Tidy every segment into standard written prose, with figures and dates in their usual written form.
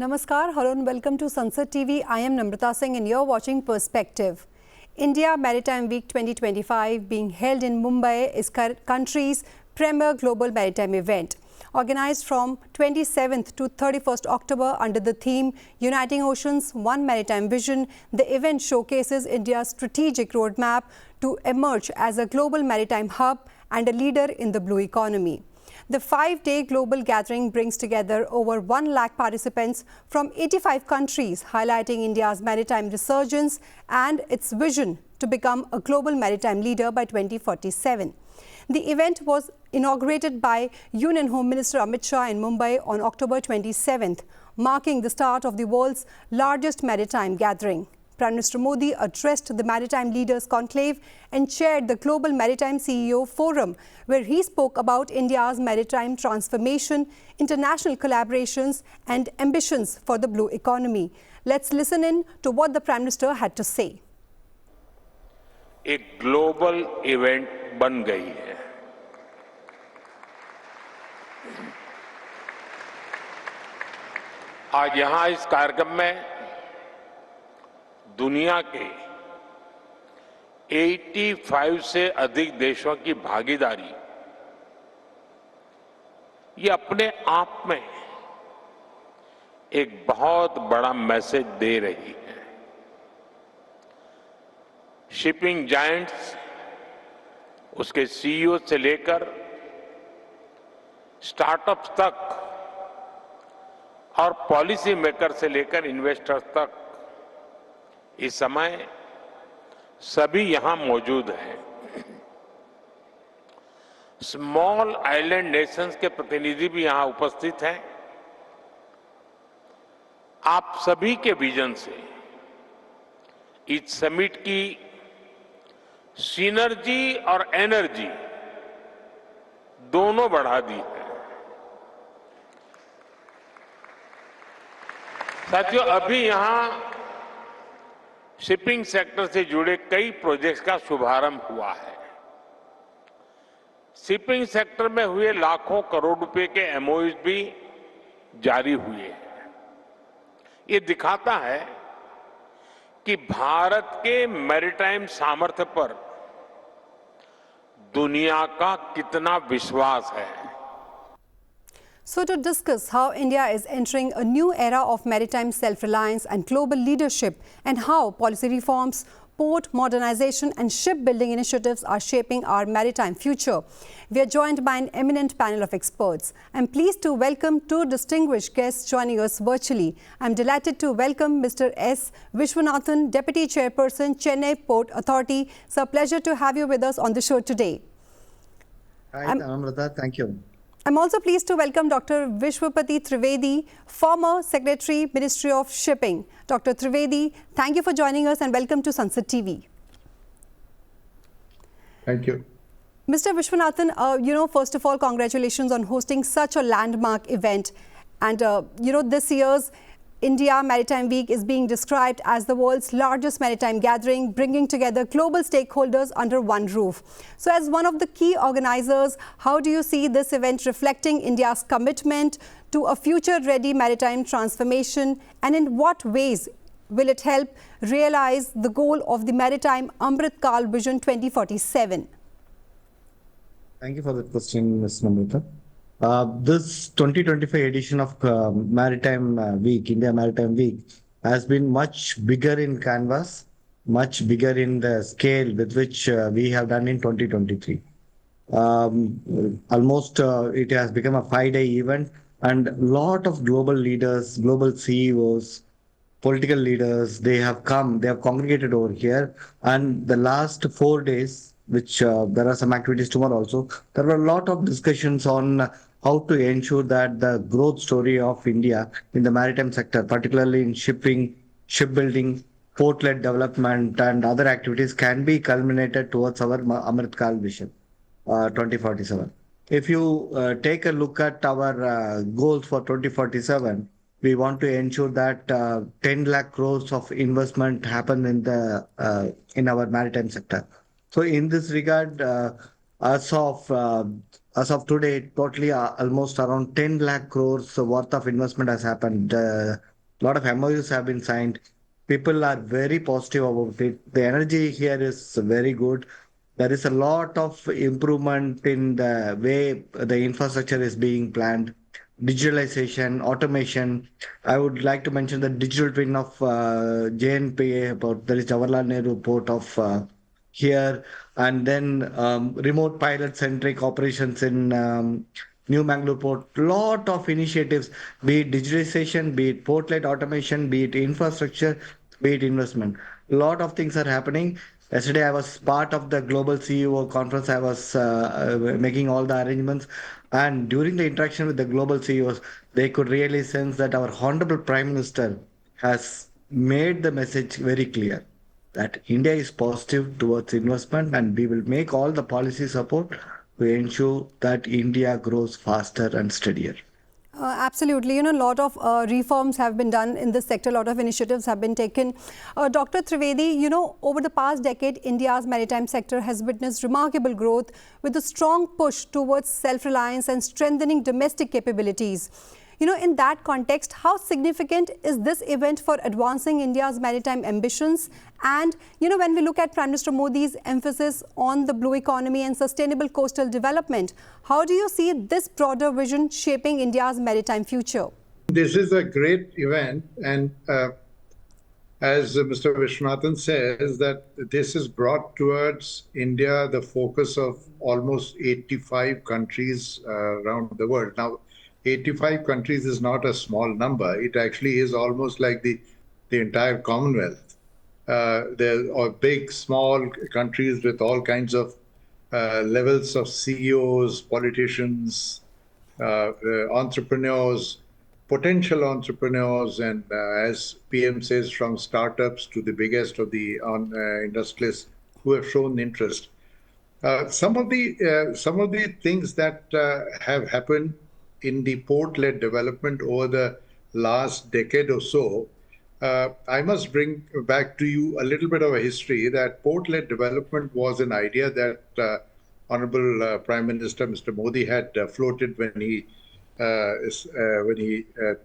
Namaskar, hello and welcome to Sansad TV. I am Namrata Singh and you're watching Perspective. India Maritime Week 2025 being held in Mumbai is country's premier global maritime event. Organized from 27th to 31st October under the theme Uniting Oceans, One Maritime Vision, the event showcases India's strategic roadmap to emerge as a global maritime hub and a leader in the blue economy. The 5-day global gathering brings together over 1 lakh participants from 85 countries, highlighting India's maritime resurgence and its vision to become a global maritime leader by 2047. The event was inaugurated by Union Home Minister Amit Shah in Mumbai on October 27th, marking the start of the world's largest maritime gathering. Prime Minister Modi addressed the Maritime Leaders Conclave and chaired the Global Maritime CEO Forum, where he spoke about India's maritime transformation, international collaborations and ambitions for the blue economy. Let's listen in to what the Prime Minister had to say. एक global event बन गई है। आज यहाँ इस कार्यक्रम में दुनिया के 85 से अधिक देशों की भागीदारी ये अपने आप में एक बहुत बड़ा मैसेज दे रही है। शिपिंग जायंट्स, उसके सीईओ से लेकर स्टार्टअप्स तक और पॉलिसी मेकर से लेकर इन्वेस्टर्स तक इस समय सभी यहां मौजूद हैं। स्मॉल आइलैंड नेशंस के प्रतिनिधि भी यहां उपस्थित हैं। आप सभी के विजन से इस समिट की सिनर्जी और एनर्जी दोनों बढ़ा दी है। साथियों, अभी यहां शिपिंग सेक्टर से जुड़े कई प्रोजेक्ट्स का शुभारंभ हुआ है। शिपिंग सेक्टर में हुए लाखों करोड़ रुपए के एमओयूज भी जारी हुए हैं। ये दिखाता है कि भारत के मैरीटाइम सामर्थ्य पर दुनिया का कितना विश्वास है। So to discuss how India is entering a new era of maritime self-reliance and global leadership and how policy reforms, port modernization and shipbuilding initiatives are shaping our maritime future, we are joined by an eminent panel of experts. I'm pleased to welcome two distinguished guests joining us virtually. I'm delighted to welcome Mr. S. Vishwanathan, Deputy Chairperson, Chennai Port Authority. It's a pleasure to have you with us on the show today. Hi, Amrita. Thank you. I'm also pleased to welcome Dr. Vishwapati Trivedi, former Secretary, Ministry of Shipping. Dr. Trivedi, thank you for joining us and welcome to Sansad TV. Thank you. Mr. Vishwanathan, first of all, congratulations on hosting such a landmark event. And, this year's India Maritime Week is being described as the world's largest maritime gathering, bringing together global stakeholders under one roof. So as one of the key organizers, how do you see this event reflecting India's commitment to a future-ready maritime transformation, and in what ways will it help realize the goal of the Maritime Amrit Kal Vision 2047? Thank you for the question, Ms. Namrata. This 2025 edition of Maritime Week, India Maritime Week, has been much bigger in canvas, much bigger in the scale with which we have done in 2023. Almost it has become a 5-day event, and a lot of global leaders, global CEOs, political leaders, they have congregated over here. And the last 4 days, which there are some activities tomorrow also, there were a lot of discussions on how to ensure that the growth story of India in the maritime sector, particularly in shipping, shipbuilding, port-led development and other activities, can be culminated towards our Amrit Kal Vision 2047. If you take a look at our goals for 2047, we want to ensure that 10 lakh crores of investment happen in our maritime sector. So in this regard, as of today, totally almost around 10 lakh crores worth of investment has happened A lot of MOUs have been signed. People are very positive about it. The energy here is very good. There is a lot of improvement in the way the infrastructure is being planned. Digitalization, automation. I would like to mention the digital twin of JNPA, about there is Jawaharlal Nehru Port of here, and then remote pilot centric operations in New Mangalore Port. Lot of initiatives, be it digitalization, be it port-led automation, be it infrastructure, be it investment. Lot of things are happening. Yesterday, I was part of the Global CEO conference. I was making all the arrangements. And during the interaction with the global CEOs, they could really sense that our Honorable Prime Minister has made the message very clear that India is positive towards investment, and we will make all the policy support to ensure that India grows faster and steadier. Absolutely. A lot of reforms have been done in this sector. A lot of initiatives have been taken. Dr. Trivedi, over the past decade, India's maritime sector has witnessed remarkable growth with a strong push towards self-reliance and strengthening domestic capabilities. In that context, how significant is this event for advancing India's maritime ambitions? And, when we look at Prime Minister Modi's emphasis on the blue economy and sustainable coastal development, how do you see this broader vision shaping India's maritime future? This is a great event, and as Mr. Vishwanathan says, that this has brought towards India the focus of almost 85 countries around the world. Now, 85 countries is not a small number. It actually is almost like the entire Commonwealth. There are big, small countries with all kinds of levels of CEOs, politicians, entrepreneurs, potential entrepreneurs, and as PM says, from startups to the biggest of the industrialists who have shown interest. Some of the things that have happened in the port-led development over the last decade or so, I must bring back to you a little bit of a history that port-led development was an idea that Honorable Prime Minister Mr. Modi had floated when he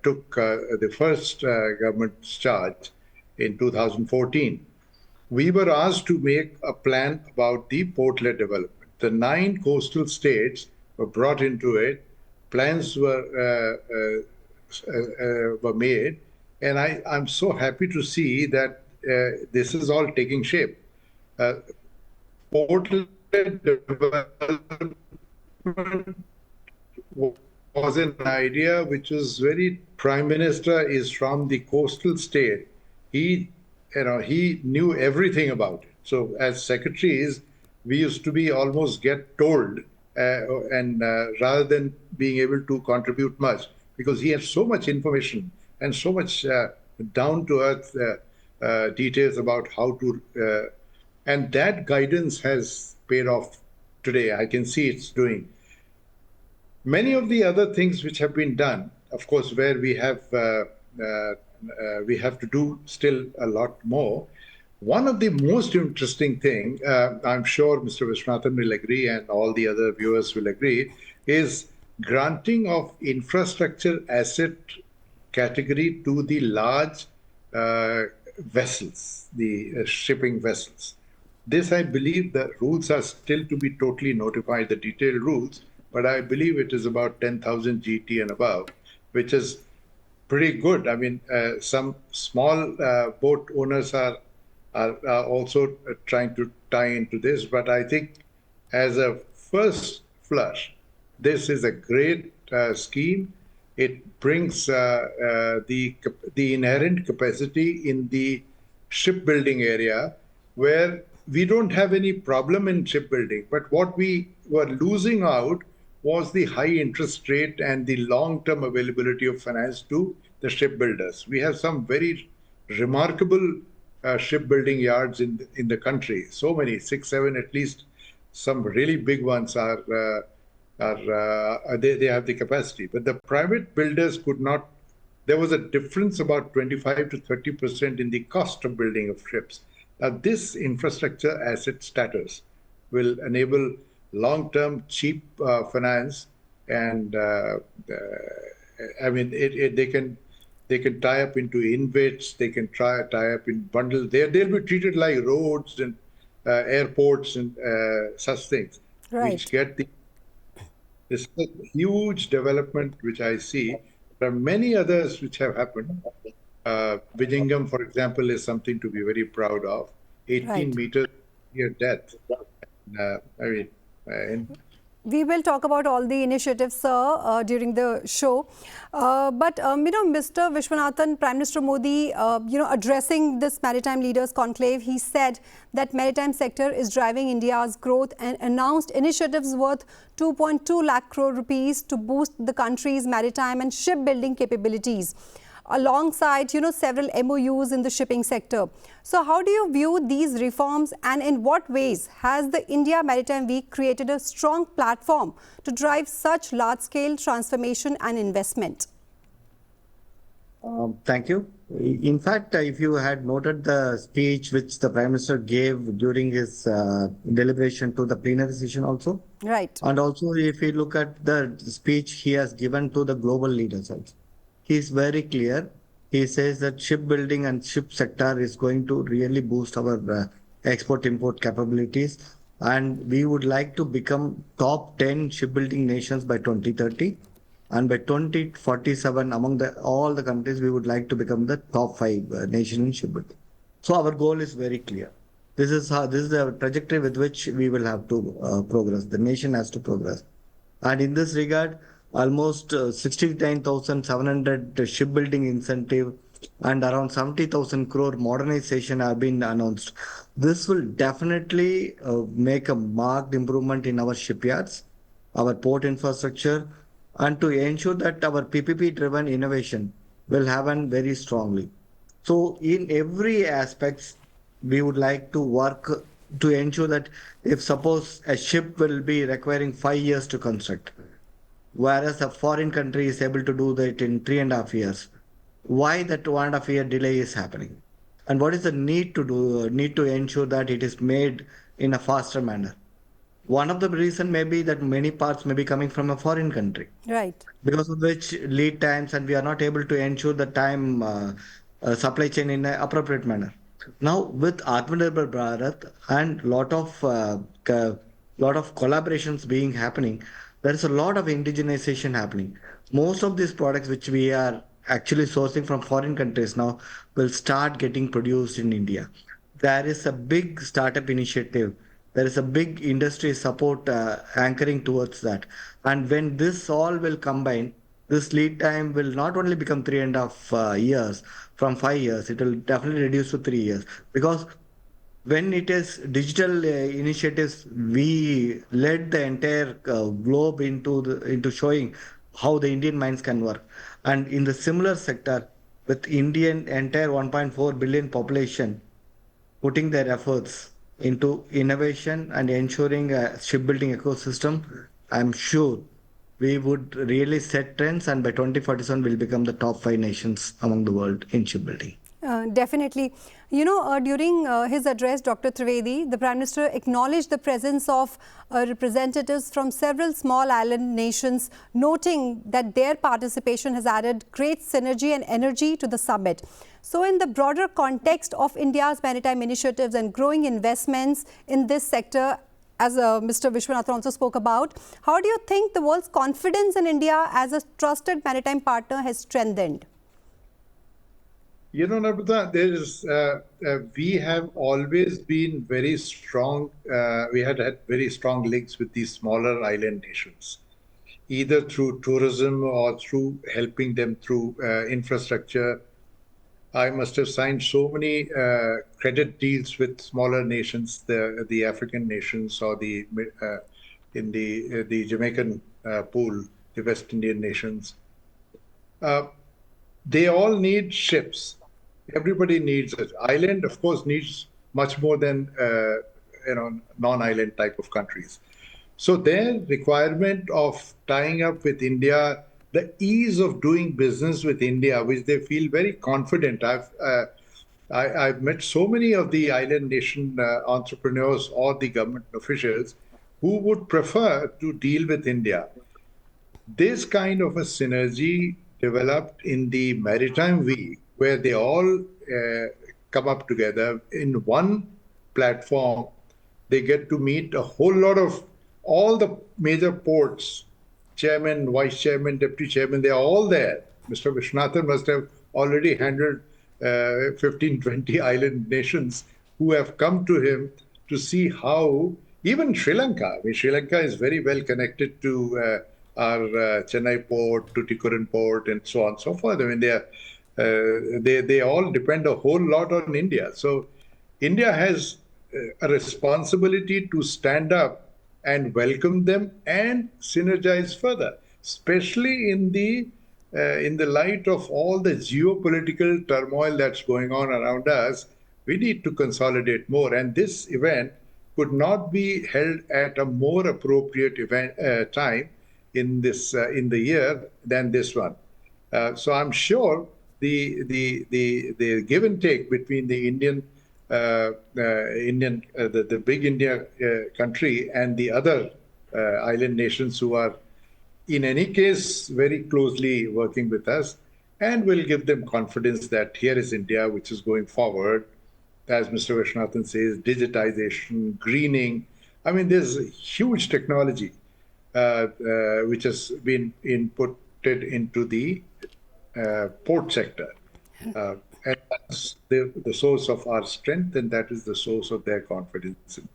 took the first government's charge in 2014. We were asked to make a plan about the port-led development. The 9 coastal states were brought into it. Plans were made, and I'm so happy to see that this is all taking shape. Port-led development was an idea which was very. Prime Minister is from the coastal state. He knew everything about it. So as secretaries, we used to be almost get told. And rather than being able to contribute much, because he had so much information and so much down-to-earth details about how to, and that guidance has paid off today. I can see it's doing. Many of the other things which have been done, of course, where we have to do still a lot more. One of the most interesting thing, I'm sure Mr. Vishwanathan will agree and all the other viewers will agree, is granting of infrastructure asset category to the large vessels, the shipping vessels. This, I believe, the rules are still to be totally notified, the detailed rules, but I believe it is about 10,000 GT and above, which is pretty good. I mean, some small boat owners are also trying to tie into this, but I think as a first flush, this is a great scheme. It brings the inherent capacity in the shipbuilding area, where we don't have any problem in shipbuilding, but what we were losing out was the high interest rate and the long-term availability of finance to the shipbuilders. We have some very remarkable shipbuilding yards in the country. So many, 6, 7 at least. Some really big ones they have the capacity. But the private builders could not. There was a difference about 25 to 30% in the cost of building of ships. Now, this infrastructure asset status will enable long-term cheap finance, and I mean, they can They can tie up into invits. They can tie up in bundles. They'll be treated like roads and airports and such things, which Right. get the. This is a huge development which I see. There are many others which have happened. Vijingam, for example, is something to be very proud of. 18 Right. meters near depth. I mean, in We will talk about all the initiatives, sir, during the show. Mr. Vishwanathan, Prime Minister Modi, addressing this Maritime Leaders Conclave, he said that maritime sector is driving India's growth and announced initiatives worth 2.2 lakh crore rupees to boost the country's maritime and shipbuilding capabilities, alongside several MOUs in the shipping sector. So how do you view these reforms, and in what ways has the India Maritime Week created a strong platform to drive such large-scale transformation and investment? Thank you. In fact, if you had noted the speech which the Prime Minister gave during his deliberation to the plenary session also, Right. and also if you look at the speech he has given to the global leaders also, he is very clear. He says that shipbuilding and ship sector is going to really boost our export-import capabilities, and we would like to become top 10 shipbuilding nations by 2030. And by 2047, among all the countries, we would like to become the top 5 nation in shipbuilding. So our goal is very clear. This is the trajectory with which we will have to progress. The nation has to progress. And in this regard, almost 69,700 shipbuilding incentive and around 70,000 crore modernization have been announced. This will definitely make a marked improvement in our shipyards, our port infrastructure, and to ensure that our PPP-driven innovation will happen very strongly. So in every aspect, we would like to work to ensure that if suppose a ship will be requiring 5 years to construct, whereas a foreign country is able to do that in 3.5 years, why that 1.5 year delay is happening? And what is the need to ensure that it is made in a faster manner? One of the reason may be that many parts may be coming from a foreign country, Right. because of which lead times, and we are not able to ensure the time supply chain in an appropriate manner. Now with Atmanirbhar Bharat and lot of collaborations being happening, there is a lot of indigenization happening. Most of these products which we are actually sourcing from foreign countries now will start getting produced in India. There is a big startup initiative. There is a big industry support anchoring towards that. And when this all will combine, this lead time will not only become 3.5 years from 5 years, it will definitely reduce to 3 years. Because when it is digital initiatives, we led the entire globe into showing how the Indian minds can work. And in the similar sector, with Indian entire 1.4 billion population putting their efforts into innovation and ensuring a shipbuilding ecosystem, I'm sure we would really set trends, and by 2047 we'll become the top 5 nations among the world in shipbuilding. Definitely. During his address, Dr. Trivedi, the Prime Minister acknowledged the presence of representatives from several small island nations, noting that their participation has added great synergy and energy to the summit. So in the broader context of India's maritime initiatives and growing investments in this sector, as Mr. Vishwanathan also spoke about, how do you think the world's confidence in India as a trusted maritime partner has strengthened? Namrata, we have always been very strong. We had very strong links with these smaller island nations, either through tourism or through helping them through infrastructure. I must have signed so many credit deals with smaller nations, the African nations, or the Jamaican pool, the West Indian nations. They all need ships. Everybody needs it. Island, of course, needs much more than non-island type of countries. So their requirement of tying up with India, the ease of doing business with India, which they feel very confident. I've met so many of the island nation entrepreneurs or the government officials who would prefer to deal with India. This kind of a synergy developed in the Maritime Week, where they all come up together in one platform. They get to meet a whole lot of all the major ports, chairman, vice chairman, deputy chairman, they are all there. Mr. Viswanathan must have already handled 15, 20 island nations who have come to him to see how, even Sri Lanka, I mean, Sri Lanka is very well connected to our Chennai port, Tuticorin port, and so on and so forth. I mean, they all depend a whole lot on India. So India has a responsibility to stand up and welcome them and synergize further, especially in the light of all the geopolitical turmoil that's going on around us. We need to consolidate more, and this event could not be held at a more appropriate time in the year than this one. So I'm sure the give and take between the the big India country and the other island nations who are in any case very closely working with us, and will give them confidence that here is India which is going forward, as Mr. Viswanathan says, digitization, greening. I mean, there's huge technology which has been inputted into the port sector. And that's the source of our strength, and that is the source of their confidence in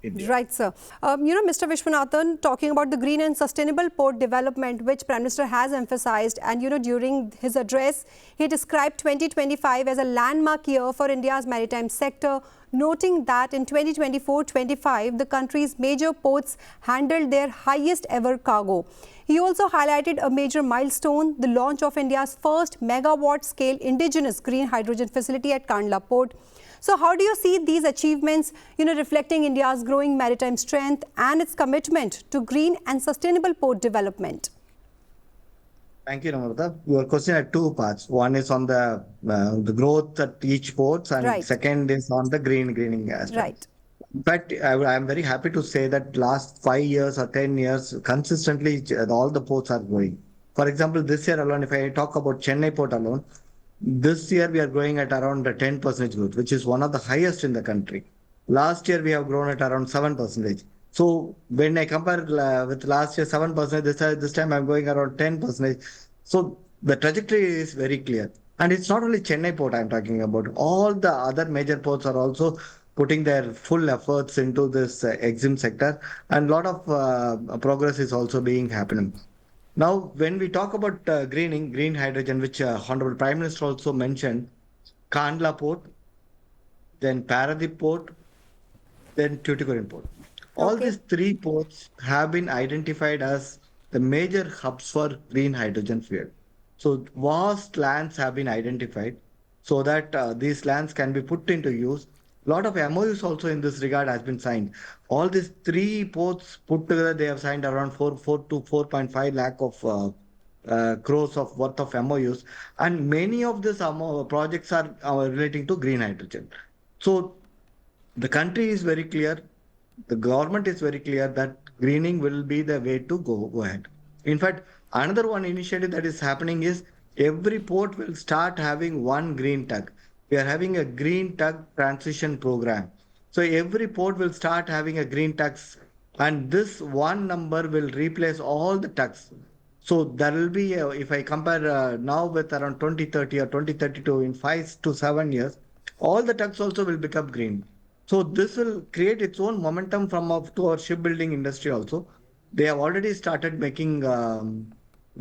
India. Right, sir. Mr. Viswanathan, talking about the green and sustainable port development, which Prime Minister has emphasized, and during his address, he described 2025 as a landmark year for India's maritime sector, noting that in 2024-25, the country's major ports handled their highest ever cargo. He also highlighted a major milestone, the launch of India's first megawatt-scale indigenous green hydrogen facility at Kandla Port. So how do you see these achievements, reflecting India's growing maritime strength and its commitment to green and sustainable port development? Thank you, Namrata. Your question had two parts. One is on the growth at each ports, and right. Second is on the greening aspect. Right. In fact, I am very happy to say that last 5 years or 10 years, consistently, all the ports are growing. For example, this year alone, if I talk about Chennai port alone, this year we are growing at around 10% growth, which is one of the highest in the country. Last year we have grown at around 7%. So when I compare with last year 7%, this time I'm going around 10%. So the trajectory is very clear. And it's not only Chennai port I'm talking about. All the other major ports are also putting their full efforts into this EXIM sector, and a lot of progress is also being happening. Now, when we talk about green hydrogen, which Honorable Prime Minister also mentioned, Kandla Port, then Paradip Port, then Tuticorin Port. All these three ports have been identified as the major hubs for green hydrogen fuel. So vast lands have been identified so that these lands can be put into use. A lot of MOUs also in this regard has been signed. All these three ports put together, they have signed around 4 to 4.5 lakh of crores of worth of MOUs, and many of these projects are relating to green hydrogen. So the country is very clear, the government is very clear that greening will be the way to go ahead. In fact, another one initiative that is happening is every port will start having one green tug. We are having a green tug transition program. So every port will start having a green tugs, and this one number will replace all the tugs. So there will be, if I compare now with around 2030 or 2032, in 5 to 7 years, all the tugs also will become green. So this will create its own momentum to our shipbuilding industry also. They have already started making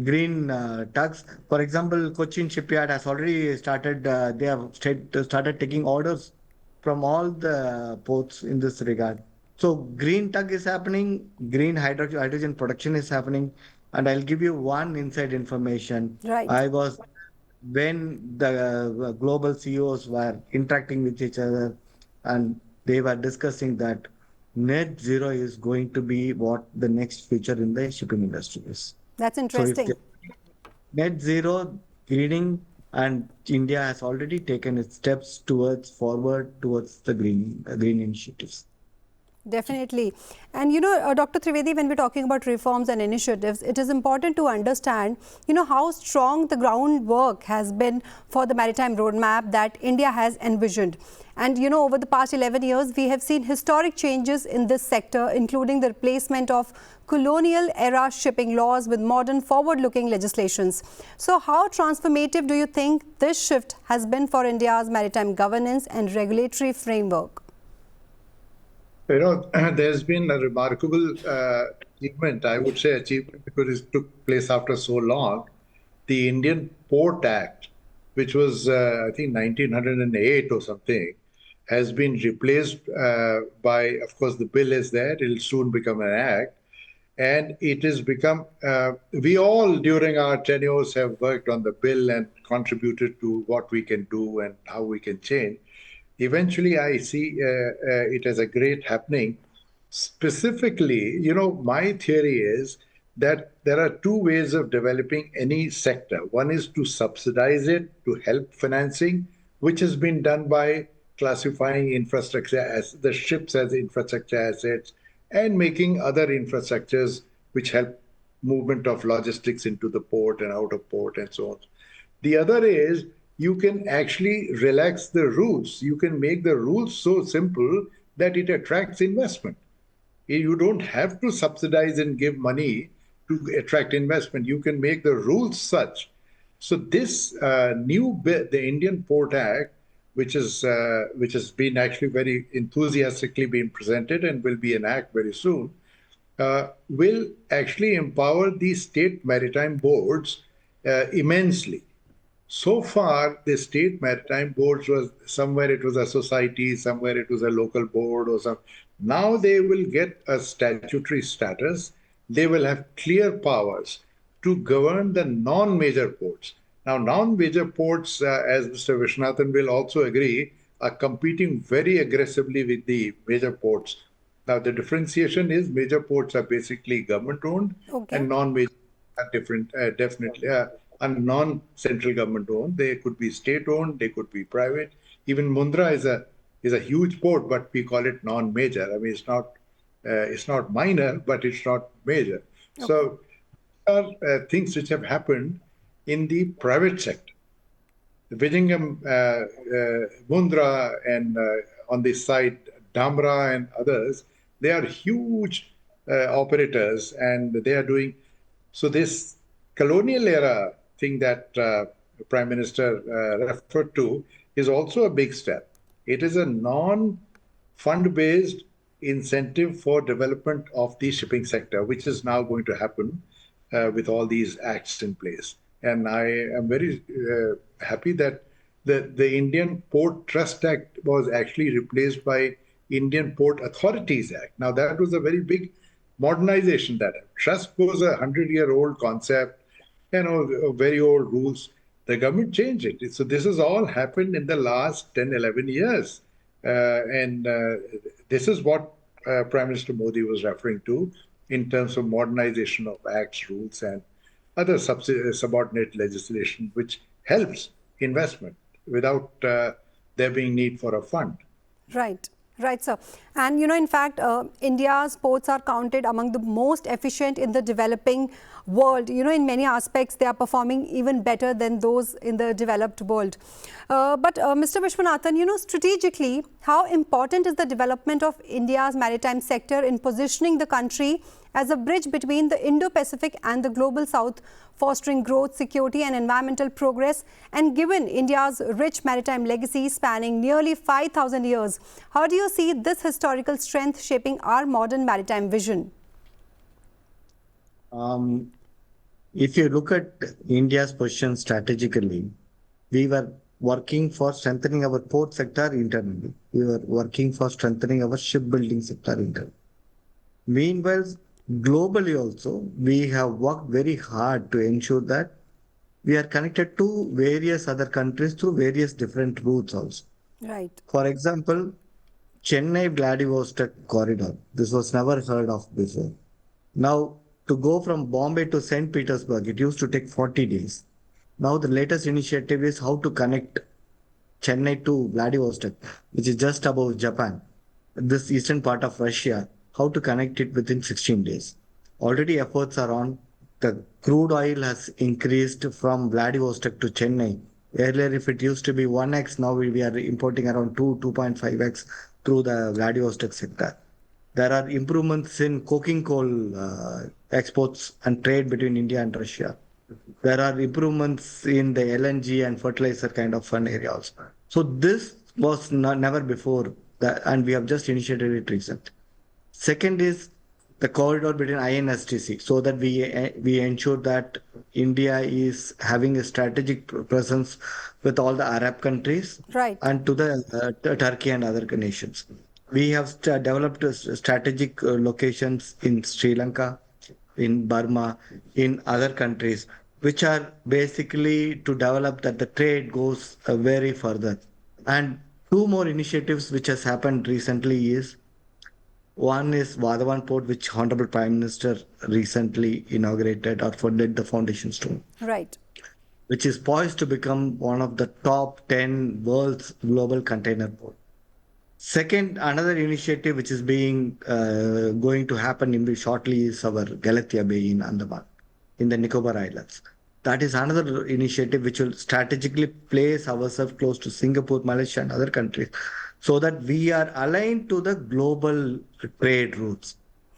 green tugs. For example, Cochin shipyard has already started, they have started taking orders from all the ports in this regard. So green tug is happening, green hydrogen production is happening. And I'll give you one inside information. Right. When the global CEOs were interacting with each other, and they were discussing that net zero is going to be what the next future in the shipping industry is. That's interesting. So net zero, greening, and India has already taken its steps forward towards the green initiatives. Definitely. And Dr. Trivedi, when we're talking about reforms and initiatives, it is important to understand, how strong the groundwork has been for the maritime roadmap that India has envisioned. And, over the past 11 years, we have seen historic changes in this sector, including the replacement of colonial era shipping laws with modern forward-looking legislations. So how transformative do you think this shift has been for India's maritime governance and regulatory framework? There's been a remarkable achievement, I would say achievement, because it took place after so long. The Indian Port Act, which was, I think, 1908 or something, has been replaced by, of course, the bill is there. It'll soon become an act. And it has become, we all during our tenures have worked on the bill and contributed to what we can do and how we can change. Eventually, I see it as a great happening. Specifically, my theory is that there are two ways of developing any sector. One is to subsidize it, to help financing, which has been done by classifying infrastructure as the ships as infrastructure assets and making other infrastructures which help movement of logistics into the port and out of port and so on. The other is you can actually relax the rules. You can make the rules so simple that it attracts investment. You don't have to subsidize and give money to attract investment. You can make the rules such. So this new bill, the Indian Port Act, which has been actually very enthusiastically being presented and will be an act very soon, will actually empower the state maritime boards immensely. So far, the state maritime boards was somewhere it was a society, somewhere it was a local board or some. Now they will get a statutory status. They will have clear powers to govern the non-major ports. Now, non-major ports, as Mr. Viswanathan will also agree, are competing very aggressively with the major ports. Now, the differentiation is major ports are basically government-owned, okay, and non-major are different, definitely. And non-central government-owned. They could be state-owned, they could be private. Even Mundra is a huge port, but we call it non-major. I mean, it's not minor, but it's not major. Okay. So there are things which have happened in the private sector. Vizhingham, Mundra, and on this side, Dhamra and others, they are huge operators, and they are doing. So this colonial era thing that Prime Minister referred to is also a big step. It is a non-fund-based incentive for development of the shipping sector, which is now going to happen with all these acts in place. And I am very happy that the Indian Port Trust Act was actually replaced by Indian Port Authorities Act. Now, that was a very big modernization. That trust was a 100-year-old concept, very old rules. The government changed it. So this has all happened in the last 10, 11 years. And this is what Prime Minister Modi was referring to in terms of modernization of acts, rules, and other subordinate legislation, which helps investment without there being need for a fund. Right. Right, sir. And, in fact, India's ports are counted among the most efficient in the developing world. In many aspects, they are performing even better than those in the developed world. But Mr. Viswanathan, strategically, how important is the development of India's maritime sector in positioning the country as a bridge between the Indo-Pacific and the Global South, fostering growth, security and environmental progress? And given India's rich maritime legacy spanning nearly 5,000 years, how do you see this historical strength shaping our modern maritime vision? If you look at India's position strategically, we were working for strengthening our port sector internally. We were working for strengthening our shipbuilding sector internally. Meanwhile, globally also, we have worked very hard to ensure that we are connected to various other countries through various different routes also. Right. For example, Chennai-Vladivostok corridor. This was never heard of before. Now, to go from Bombay to St. Petersburg, it used to take 40 days. Now, the latest initiative is how to connect Chennai to Vladivostok, which is just above Japan. this eastern part of Russia, how to connect it within 16 days. Already efforts are on. The crude oil has increased from Vladivostok to Chennai. Earlier, if it used to be 1x, now we are importing around 2.5x through the Vladivostok sector. There are improvements in coking coal exports and trade between India and Russia. There are improvements in the LNG and fertilizer kind of fund area also. So this was never before, and we have just initiated it recently. Second is the corridor between INSTC, so that we ensure that India is having a strategic presence with all the Arab countries, Right. and to the Turkey and other nations. We have developed strategic locations in Sri Lanka, in Burma, in other countries, which are basically to develop that the trade goes very further. And two more initiatives which has happened recently is, one is Vadhavan Port, which Honorable Prime Minister recently inaugurated or funded the foundation stone, Right. which is poised to become one of the top 10 world's global container port. Second, another initiative which is going to happen shortly is our Galathea Bay in Andaman, in the Nicobar Islands. That is another initiative which will strategically place ourselves close to Singapore, Malaysia, and other countries, so that we are aligned to the global trade routes.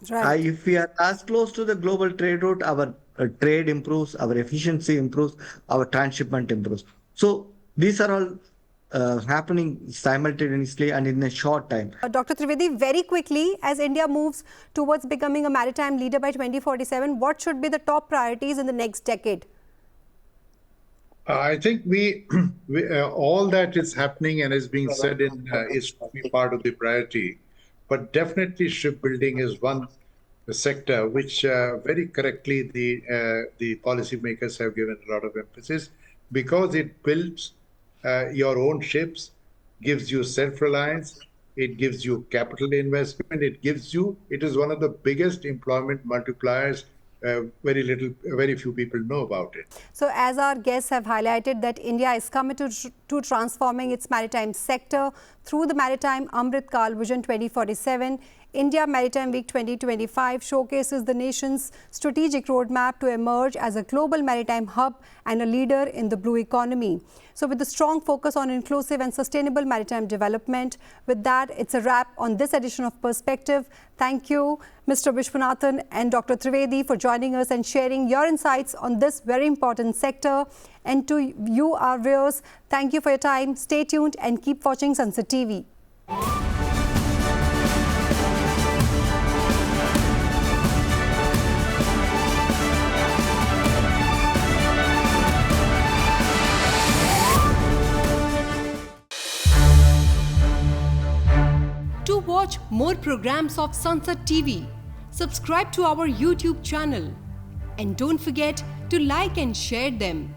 Right. If we are as close to the global trade route, our trade improves, our efficiency improves, our transshipment improves. So these are all happening simultaneously and in a short time. Dr. Trivedi, very quickly, as India moves towards becoming a maritime leader by 2047, what should be the top priorities in the next decade? I think we all that is happening and is being said is to be part of the priority, but definitely shipbuilding is one sector which very correctly the policymakers have given a lot of emphasis, because it builds your own ships, gives you self-reliance, it gives you capital investment, it is one of the biggest employment multipliers. Very few people know about it. So as our guests have highlighted that India is committed to transforming its maritime sector through the Maritime Amrit Kal Vision 2047, India Maritime Week 2025 showcases the nation's strategic roadmap to emerge as a global maritime hub and a leader in the blue economy. So with a strong focus on inclusive and sustainable maritime development, with that, it's a wrap on this edition of Perspective. Thank you, Mr. Vishwanathan and Dr. Trivedi, for joining us and sharing your insights on this very important sector. And to you, our viewers, thank you for your time. Stay tuned and keep watching Sansad TV. To watch more programs of Sansad TV, subscribe to our YouTube channel and don't forget to like and share them.